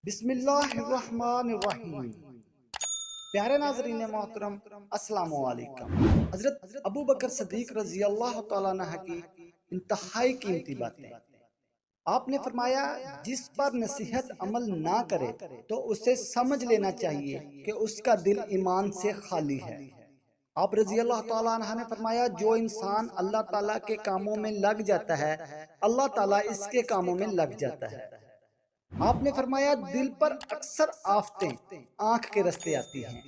بسم اللہ الرحمن الرحیم۔ پیارے ناظرین محترم، السلام علیکم۔ حضرت ابو بکر صدیق رضی اللہ تعالیٰ عنہ کی انتہائی قیمتی باتیں۔ آپ نے فرمایا جس پر نصیحت عمل نہ کرے تو اسے سمجھ لینا چاہیے کہ اس کا دل ایمان سے خالی ہے۔ آپ رضی اللہ تعالیٰ عنہ نے فرمایا جو انسان اللہ تعالیٰ کے کاموں میں لگ جاتا ہے اللہ تعالیٰ اس کے کاموں میں لگ جاتا ہے۔ آپ نے فرمایا دل پر اکثر آفتیں آنکھ کے رستے آتی ہیں۔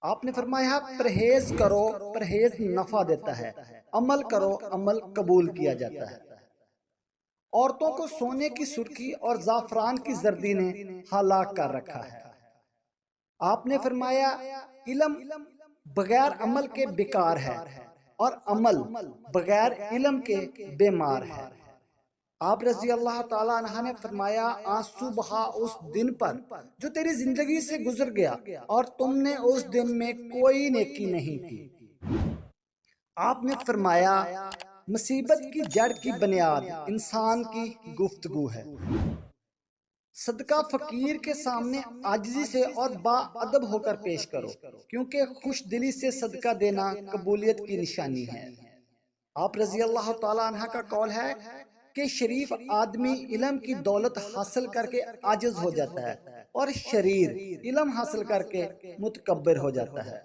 آپ نے فرمایا پرہیز کرو، پرہیز نفع دیتا ہے، عمل کرو، عمل قبول کیا جاتا ہے۔ عورتوں کو سونے کی سرخی اور زعفران کی زردی نے ہلاک کر رکھا ہے۔ آپ نے فرمایا علم بغیر عمل کے بیکار ہے اور عمل بغیر علم کے بیمار ہے۔ آپ رضی اللہ تعالیٰ عنہ نے فرمایا آنسو بہا اس دن پر جو تیری زندگی سے گزر گیا اور تم نے اس دن میں کوئی نیکی نہیں کی۔ آپ نے فرمایا مصیبت کی جڑ کی بنیاد انسان کی گفتگو ہے۔ صدقہ فقیر کے سامنے عاجزی سے اور با ادب ہو کر پیش کرو کیونکہ خوش دلی سے صدقہ دینا قبولیت کی نشانی ہے۔ آپ رضی اللہ تعالیٰ عنہ کا قول ہے کہ شریف آدمی علم کی دولت حاصل کر کے عاجز ہو جاتا ہے اور شریر علم حاصل کر کے متکبر ہو جاتا ہے۔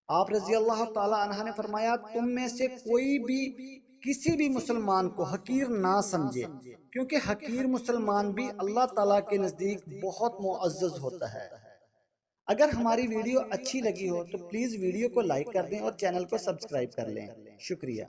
آپ رضی اللہ تعالیٰ عنہ نے فرمایا تم میں سے کوئی بھی کسی بھی مسلمان کو حقیر نہ سمجھے کیونکہ حقیر مسلمان بھی اللہ تعالیٰ کے نزدیک بہت معزز ہوتا ہے۔ اگر ہماری ویڈیو اچھی لگی ہو تو پلیز ویڈیو کو لائک کر دیں اور چینل کو سبسکرائب کر لیں۔ شکریہ۔